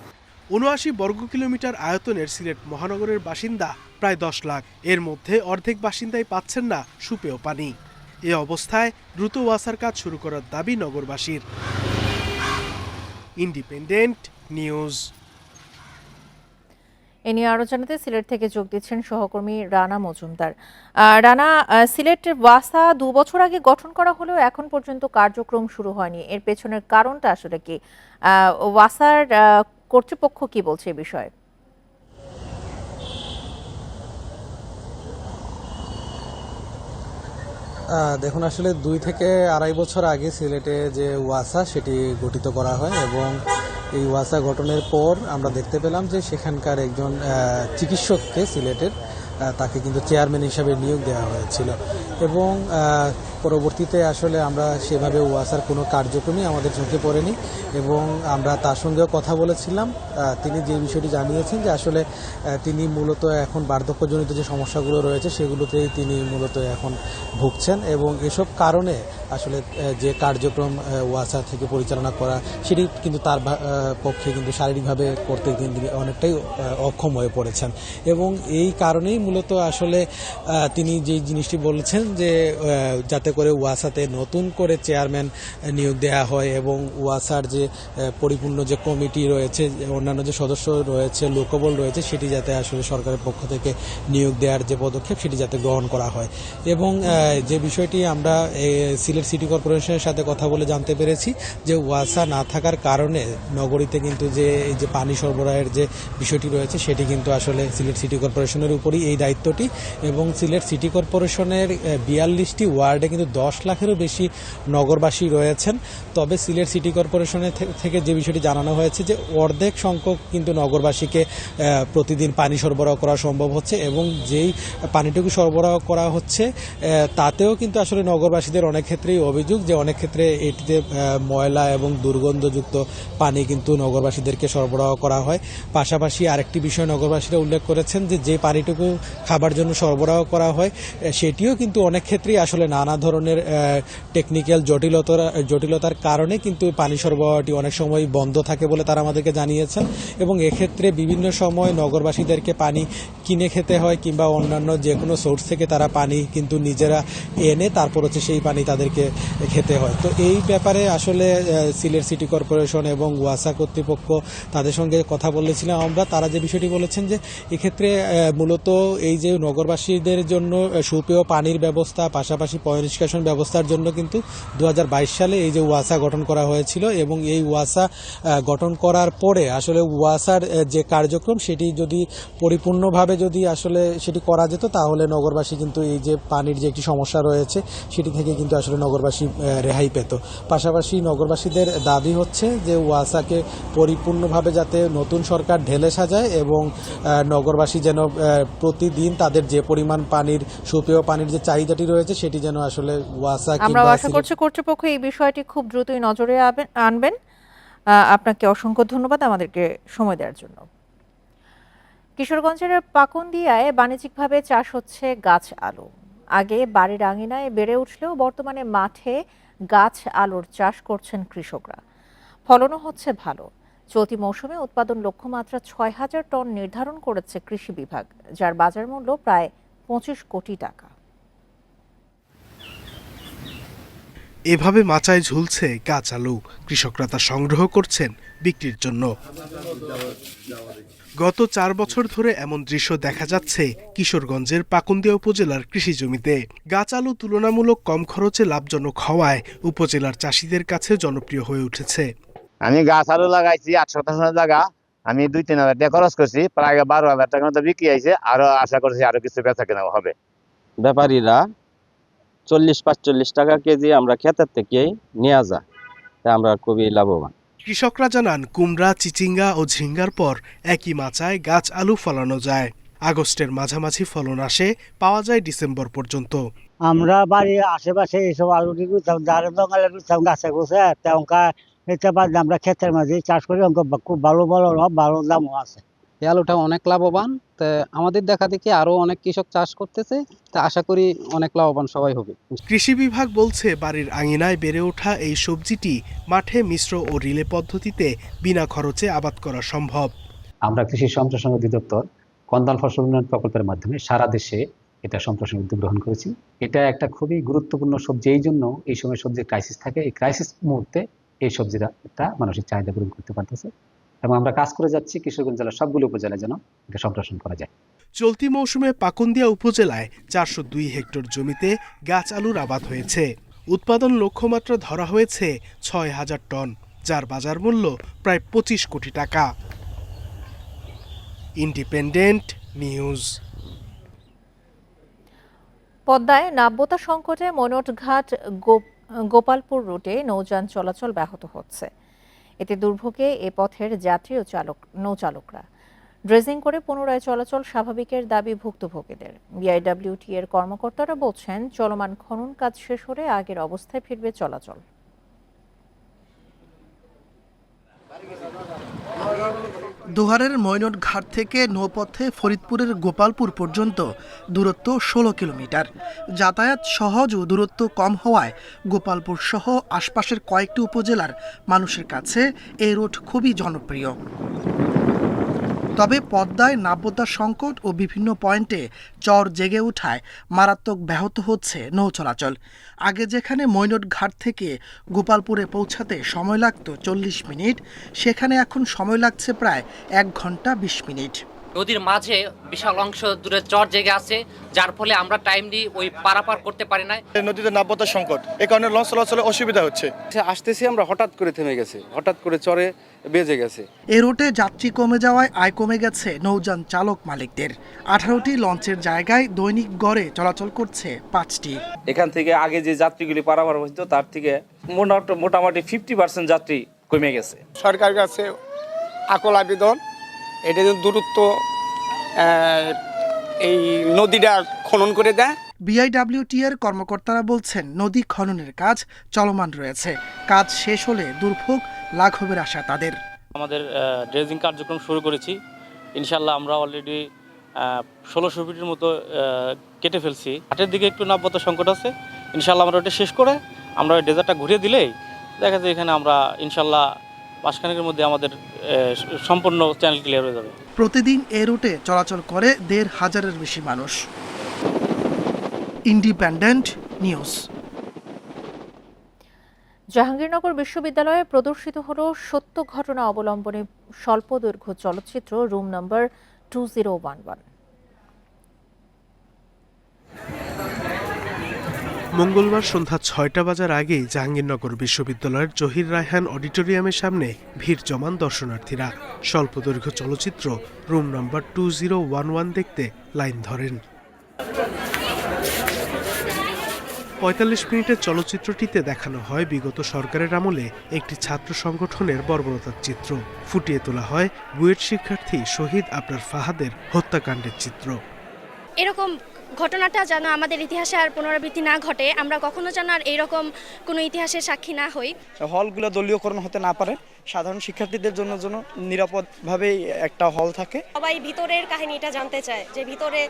Speaker 3: 79 বর্গ কিলোমিটার আয়তনের সিলেট মহানগরের বাসিন্দা প্রায় 10 লাখ। এর মধ্যে অর্ধেক বাসিন্দাই পাচ্ছেন না সুপেয় পানি। এ অবস্থায় দ্রুত ওয়াসার কাজ শুরু করার দাবি নগরবাসীর। Independent news.
Speaker 1: এ নিয়ে আরো জানাতে সিলেট থেকে যোগ দিচ্ছেন সহকর্মী রানা মজুমদার। রানা, সিলেটের ওয়াসা 2 বছর আগে গঠন করা হলেও এখন পর্যন্ত কার্যক্রম শুরু হয়নি, এর পেছনের কারণটা আসলে কি? ওয়াসার কর্তৃপক্ষ কি বলছে এই বিষয়ে?
Speaker 8: দেখুন, আসলে 2 থেকে 2.5 বছর আগে সিলেটে যে ওয়াসা সেটি গঠিত করা হয় এবং এই ওয়াসা গঠনের পর আমরা দেখতে পেলাম যে সেখানকার একজন চিকিৎসককে সিলেটের তাকে কিন্তু চেয়ারম্যান হিসাবে নিয়োগ দেওয়া হয়েছিল এবং পরবর্তীতে আসলে আমরা সেভাবে ওয়াসার কোনো কার্যক্রমই আমাদের চোখে পড়েনি এবং আমরা তার সঙ্গেও কথা বলেছিলাম। তিনি যে বিষয়টি জানিয়েছেন যে আসলে তিনি মূলত এখন বার্ধক্যজনিত যে সমস্যাগুলো রয়েছে সেগুলোতেই তিনি মূলত এখন ভুগছেন এবং এসব কারণে আসলে যে কার্যক্রম ওয়াসা থেকে পরিচালনা করা সেটি কিন্তু তার পক্ষে কিন্তু শারীরিকভাবে করতে তিনি অনেকটাই অক্ষম হয়ে পড়েছেন এবং এই কারণেই মূলত আসলে তিনি যে জিনিসটি বলেছেন যে যাতে যাতে করে ওয়াসাতে নতুন করে চেয়ারম্যান নিয়োগ দেওয়া হয় এবং ওয়াসার যে পরিপূর্ণ যে কমিটি রয়েছে, অন্যান্য যে সদস্য রয়েছে, লোকবল রয়েছে, সেটি যাতে আসলে সরকারের পক্ষ থেকে নিয়োগ দেওয়ার যে পদক্ষেপ সেটি যাতে গ্রহণ করা হয়। এবং যে বিষয়টি আমরা সিলেট সিটি কর্পোরেশনের সাথে কথা বলে জানতে পেরেছি যে ওয়াসা না থাকার কারণে নগরীতে কিন্তু যে এই যে পানি সরবরাহের যে বিষয়টি রয়েছে সেটি কিন্তু আসলে সিলেট সিটি কর্পোরেশনের উপরই এই দায়িত্বটি। এবং সিলেট সিটি কর্পোরেশনের 42টি ওয়ার্ডে কিন্তু 10 লাখেরও বেশি নগরবাসী রয়েছেন। তবে সিলেট সিটি কর্পোরেশনের থেকে যে বিষয়টি জানানো হয়েছে যে অর্ধেক সংখ্যক কিন্তু নগরবাসীকে প্রতিদিন পানি সরবরাহ করা সম্ভব হচ্ছে এবং যেই পানিটুকু সরবরাহ করা হচ্ছে তাতেও কিন্তু আসলে নগরবাসীদের অনেক ক্ষেত্রেই অভিযোগ যে অনেক ক্ষেত্রে এটিতে ময়লা এবং দুর্গন্ধযুক্ত পানি কিন্তু নগরবাসীদেরকে সরবরাহ করা হয়। পাশাপাশি আরেকটি বিষয় নগরবাসীরা উল্লেখ করেছেন যে যে পানিটুকু খাবার জন্য সরবরাহ করা হয় সেটিও কিন্তু অনেক ক্ষেত্রেই আসলে নানা ধরনের টেকনিক্যাল জটিলতার কারণে কিন্তু পানি সরবরাহটি অনেক সময় বন্ধ থাকে বলে তারা আমাদেরকে জানিয়েছেন। এবং এক্ষেত্রে বিভিন্ন সময় নগরবাসীদেরকে পানি কিনে খেতে হয় কিংবা অন্যান্য যে কোনো সোর্স থেকে তারা পানি কিন্তু নিজেরা এনে তারপর হচ্ছে সেই পানি তাদেরকে খেতে হয়। তো এই ব্যাপারে আসলে সিলেট সিটি কর্পোরেশন এবং ওয়াসা কর্তৃপক্ষ তাদের সঙ্গে কথা বলেছিলাম আমরা। তারা যে বিষয়টি বলেছেন যে এক্ষেত্রে মূলত এই যে নগরবাসীদের জন্য সুপেয় পানির ব্যবস্থা পাশাপাশি পয়ঃনিষ্কাশন ব্যবস্থার জন্য কিন্তু 2022 সালে এই যে ওয়াসা গঠন করা হয়েছিল এবং এই ওয়াসা গঠন করার পরে আসলে ওয়াসার যে কার্যক্রম সেটি যদি পরিপূর্ণভাবে যদি আসলে সেটি করা যেত তাহলে নগরবাসী কিন্তু এই যে পানির যে একটি সমস্যা রয়েছে সেটি থেকে কিন্তু আসলে নগরবাসী রেহাই পেত। পাশাপাশি নগরবাসীদের দাবি হচ্ছে যে ওয়াসাকে পরিপূর্ণভাবে যাতে নতুন সরকার ঢেলে সাজায় এবং নগরবাসী যেন প্রতিদিন তাদের যে পরিমাণ পানির সুপেয় পানির যে চাহিদাটি রয়েছে সেটি যেন আসলে ওয়াসা
Speaker 1: আমরা আশা করছি কর্তৃপক্ষ এই বিষয়টি খুব দ্রুতই নজরে আনবেন। আপনাকে অসংখ্য ধন্যবাদ আমাদেরকে সময় দেওয়ার জন্য। কিশোরগঞ্জের পাকুন্দিয়ায় বাণিজ্যিকভাবে চাষ হচ্ছে গাছ আলু। আগে বাড়ির আঙিনায় বেড়ে উঠলেও বর্তমানে মাঠে গাছ আলুর চাষ করছেন কৃষকরা। ফলনও হচ্ছে ভালো। চলতি মৌসুমে উৎপাদন লক্ষ্যমাত্রা 6,000 টন নির্ধারণ করেছে কৃষি বিভাগ, যার বাজার মূল্য প্রায় 25 কোটি টাকা।
Speaker 3: এভাবে মাচায় ঝুলছে গাছ আলু। কৃষকরা তা সংগ্রহ করছেন বিক্রির জন্য। গত 4 বছর ধরে এমন দৃশ্য দেখা যাচ্ছে কিশোরগঞ্জের পাকুন্দিয়া উপজেলার কৃষি জমিতে। গাছ আলু তুলনামূলক কম খরচে লাভজনক হওয়ায় উপজেলার চাষিদের কাছে জনপ্রিয় হয়ে উঠেছে।
Speaker 9: আমি গাছ আলু লাগাইছি 8 শতাংশ জায়গা, আমি 2-3 হাজার টাকা খরচ করছি, প্রায় 12,000 টাকার মতো বিক্রি হয়েছে। আরো আশা করছি আরো কিছু বেচা কেনা হবে।
Speaker 10: ব্যাপারীরা 40-45 টাকা কেজি আমরা ক্ষেতের থেকে নিয়ে যায়, আমরা খুবই লাভবান।
Speaker 3: কৃষকরা জানান কুমড়া, চিচিঙ্গা ও ঝিঙ্গার পর একই মাচায় গাছ আলু ফলানো যায়। আগস্টের মাঝামাঝি ফলন আসে, পাওয়া যায় ডিসেম্বর পর্যন্ত।
Speaker 11: আমরা বাড়ির আশেপাশে এইসব আলু করতাম, যারা জঙ্গলে করতাম গাছে গোছে তেমকা এটা বাদ আমরা ক্ষেতের মাঝে চাষ করি, খুব ভালো ভালো দামও আছে।
Speaker 12: এই আলুটা অনেক লাভবান। তা আমাদের দেখা দেখি আরো অনেক কৃষক চাষ করতেছে, তা আশা করি অনেক লাভবান সবাই হবে।
Speaker 3: কৃষি বিভাগ বলছে বাড়ির আঙিনায় বেড়ে ওঠা এই সবজিটি মাঠে মিশ্র ও রিলে পদ্ধতিতে বিনা খরচে আবাদ করা সম্ভব।
Speaker 13: আমরা কৃষি সম্প্রসারণ অধিদপ্তর কন্দাল ফসল উন্নয়ন প্রকল্পের মাধ্যমে সারা দেশে এটা সম্প্রসারণ উদ্যোগ গ্রহণ করেছি। এটা একটা খুবই গুরুত্বপূর্ণ সবজি, এই জন্য এই সময় সবজির ক্রাইসিস থাকে। এই ক্রাইসিস মুহূর্তে এই সবজিটা একটা মানুষের চাহিদা পূরণ করতে পারতেছে এবং আমরা কাজ করে যাচ্ছি কিশোরগঞ্জ জেলার সবগুলো উপজেলায় যেন এটা সম্প্রসারণ করা যায়।
Speaker 3: চলতি মৌসুমে পাকুন্দিয়া উপজেলায় 402 হেক্টর জমিতে গাছ আলুর আবাদ হয়েছে। উৎপাদন লক্ষ্যমাত্রা ধরা হয়েছে 6,000 টন, যার বাজার মূল্য প্রায় 25 কোটি টাকা। Independent news.
Speaker 1: পদ্মায় নাব্যতা সংকটে মৈনটঘাট গোপালপুর রুটে নৌযান চলাচল ব্যাহত হচ্ছে। এতে দুর্ভোগে এ পথের যাত্রী ও নৌচালকরা। ড্রেজিং করে পুনরায় চলাচল স্বাভাবিকের দাবি ভুক্তভোগীদের। বিআইডব্লিউটি এর কর্মকর্তারা বলছেন চলমান খনন কাজ শেষ হলে আগের অবস্থায় ফিরবে চলাচল।
Speaker 15: দোহারের মৈনটঘাট থেকে নৌপথে ফরিদপুরের গোপালপুর পর্যন্ত দূরত্ব 16 কিলোমিটার। যাতায়াত সহজ ও দূরত্ব কম হওয়ায় গোপালপুর সহ আশপাশের কয়েকটি উপজেলার মানুষের কাছে এই রুট খুবই জনপ্রিয়। তবে পদ্মায় নাব্যতা সংকট ও বিভিন্ন পয়েন্টে চর জেগে ওঠায় মারাত্মক ব্যাহত হচ্ছে নৌ চলাচল। আগে যেখানে মৈনট ঘাট থেকে গোপালপুরে পৌঁছাতে সময় লাগত 40 মিনিট, সেখানে এখন সময় লাগছে প্রায় 1 ঘন্টা 20 মিনিট।
Speaker 14: নদীর মাঝে বিশাল অংশ দূরে চর জেগে আছে, যার ফলে আমরা টাইমলি ওই পারাপার করতে পারি না।
Speaker 16: নদীতে নাব্যতা সংকট, এই কারণে লঞ্চ চলাচলে অসুবিধা হচ্ছে।
Speaker 17: আসতেছি আমরা, হঠাৎ করে থেমে গেছে, হঠাৎ করে চরে বেজে গেছে।
Speaker 15: এ রুটে যাত্রী কমে যাওয়ায় আয় কমে গেছে নৌযান চালক মালিকদের। 18টি লঞ্চের জায়গায় দৈনিক গড়ে চলাচল করছে 5টি।
Speaker 17: এখান থেকে আগে যে যাত্রীগুলি পারাপার হতো তার থেকে মোটামুটি 50% যাত্রী কমে গেছে।
Speaker 18: সরকারের কাছে আকুল আবেদন, এটা যে দূরত্ব এই নদীটা খনন করে দেয়।
Speaker 15: বিআইডব্লিউটি এর কর্মকর্তারা বলছেন নদী খননের কাজ চলমান রয়েছে। কাজ শেষ হলে দুর্ভোগ লাঘবের আশা তাদের।
Speaker 19: আমাদের ড্রেজিং কার্যক্রম শুরু করেছি, ইনশাল্লাহ আমরা অলরেডি 1600 ফিটের মতো কেটে ফেলছি। ঘাটের দিকে একটু নাব্যতা সংকট আছে, ইনশাল্লাহ আমরা ওটা শেষ করে আমরা ওই ডেজার্টটা ঘুরিয়ে দিলেই দেখা যায় এখানে আমরা ইনশাল্লাহ মাসখানেকের মধ্যে আমাদের সম্পূর্ণ চ্যানেল ক্লিয়ার হয়ে যাবে।
Speaker 15: প্রতিদিন এই রুটে চলাচল করে 1,500-এর বেশি মানুষ। Independent news.
Speaker 1: জাহাঙ্গীরনগর বিশ্ববিদ্যালয়ে প্রদর্শিত হলো সত্য ঘটনা অবলম্বনে স্বল্পদৈর্ঘ্য চলচ্চিত্র রুম নম্বর 2011।
Speaker 3: মঙ্গলবার সন্ধ্যা 6টা বাজার আগেই জাহাঙ্গীরনগর বিশ্ববিদ্যালয়ের জহির রায়হান অডিটোরিয়ামের সামনে ভিড় জমান দর্শনার্থীরা। স্বল্পদৈর্ঘ্য চলচ্চিত্র রুম নম্বর 2011 দেখতে লাইন ধরেন। 45 মিনিটের চলচ্চিত্রটিতে দেখানো হয় বিগত সরকারের আমলে একটি ছাত্র সংগঠনের বর্বরতার চিত্র। ফুটিয়ে তোলা হয় বুয়েট শিক্ষার্থী শহীদ আবরার ফাহাদের হত্যাকাণ্ডের চিত্র।
Speaker 20: এরকম ঘটনাটা যেন আমাদের ইতিহাসে আর পুনরাবৃত্তি না ঘটে, আমরা কখনো যেন আর এইরকম কোনো ইতিহাসের সাক্ষী না হই।
Speaker 18: হলগুলো দলীয়করণ হতে না পারে, সাধারণ শিক্ষার্থীদের জন্য নিরাপদভাবে একটা হল থাকে।
Speaker 20: সবাই ভিতরের কাহিনীটা জানতে চায়, যে ভিতরে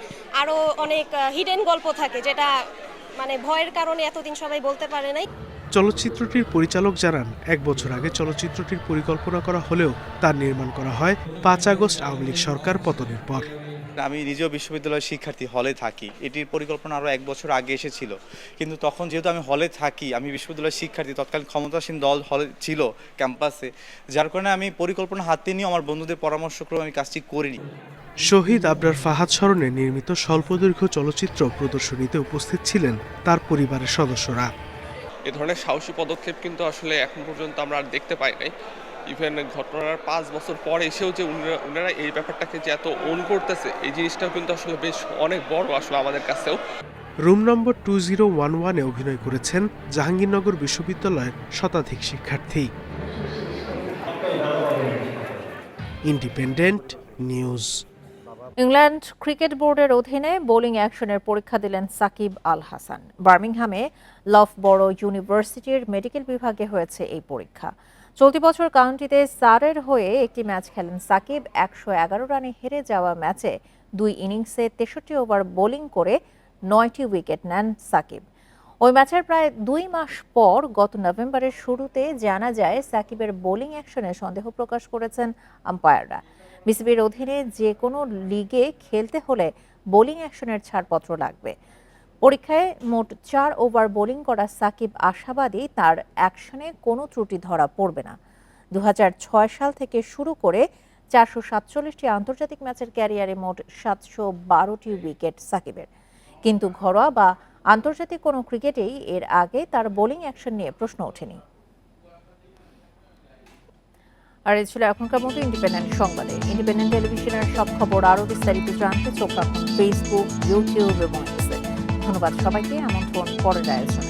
Speaker 20: আরো অনেক হিডেন গল্প থাকে, যেটা মানে ভয়ের কারণে এতদিন সবাই বলতে পারে নাই।
Speaker 3: চলচ্চিত্রটির পরিচালক জানান, 1 বছর আগে চলচ্চিত্রটির পরিকল্পনা করা হলেও তার নির্মাণ করা হয় 5 আগস্ট আওয়ামী লীগ সরকার পতনের পর।
Speaker 27: আমি নিজেও বিশ্ববিদ্যালয়ের শিক্ষার্থী, হলে থাকি। এটির পরিকল্পনা আরও 1 বছর আগে এসেছিল, কিন্তু তখন যেহেতু আমি হলে থাকি, আমি বিশ্ববিদ্যালয়ের শিক্ষার্থী, তৎকালীন ক্ষমতাসীন দল হলে ছিল ক্যাম্পাসে, যার কারণে আমি পরিকল্পনা হাতে নিয়ে আমার বন্ধুদের পরামর্শক্রমে আমি কাজটি করিনি।
Speaker 3: শহীদ আবরার ফাহাদ স্মরণে নির্মিত স্বল্পদৈর্ঘ্য চলচ্চিত্র প্রদর্শনীতে উপস্থিত ছিলেন তার পরিবারের সদস্যরা।
Speaker 28: এ ধরনের সাহসী পদক্ষেপ কিন্তু আসলে এখন পর্যন্ত আমরা আর দেখতে পাই নাই। ইভেন ঘটনার 5 বছর পর এসেও যে উনারা এই ব্যাপারটাকে যে এত ওন করতেছে, এই জিনিসটাও কিন্তু আসলে বেশ অনেক বড় আসলে আমাদের কাছেও।
Speaker 3: রুম নম্বর 2011-এ অভিনয় করেছেন জাহাঙ্গীরনগর বিশ্ববিদ্যালয়ের শতাধিক শিক্ষার্থী। Independent news.
Speaker 1: ইংল্যান্ড ক্রিকেট বোর্ডের অধীনে বোলিং অ্যাকশনের পরীক্ষা দিলেন সাকিব আল হাসান। বার্মিংহামে লফবরো ইউনিভার্সিটির মেডিকেল বিভাগে হয়েছে এই পরীক্ষা। চলতি বছর কাউন্টিতে সারের হয়ে একটি ম্যাচ খেলেন সাকিব। 111 রানে হেরে যাওয়া ম্যাচে 2 ইনিংসে 63 ওভার বোলিং করে 9টি উইকেট নেন সাকিব। ওই ম্যাচের প্রায় 2 মাস পর গত নভেম্বরের শুরুতে জানা যায় সাকিবের বোলিং অ্যাকশনে সন্দেহ প্রকাশ করেছেন আম্পায়াররা। বিসিবির অধীনে যে কোনো লিগে খেলতে হলে বোলিং অ্যাকশনের ছাড়পত্র লাগবে। পরীক্ষায় মোট 4 ওভার বোলিং করা সাকিব আশাবাদী তার অ্যাকশনে কোনো ত্রুটি ধরা পড়বে না। 2006 সাল থেকে শুরু করে 447টি আন্তর্জাতিক ম্যাচের ক্যারিয়ারে মোট 712টি উইকেট সাকিবের, কিন্তু ঘরোয়া বা আন্তর্জাতিক কোনো ক্রিকেটেই এর আগে তার বোলিং অ্যাকশন নিয়ে প্রশ্ন ওঠেনি। আর এই ছিল এখনকার মতো ইন্ডিপেন্ডেন্ট সংবাদে। ইন্ডিপেন্ডেন্ট টেলিভিশনের সব খবর আরও বিস্তারিত জানতে চোখ রাখুন ফেসবুক, ইউটিউব এবং এক্সে। ধন্যবাদ সবাইকে। আমন্ত্রণ পরের আয়োজনে।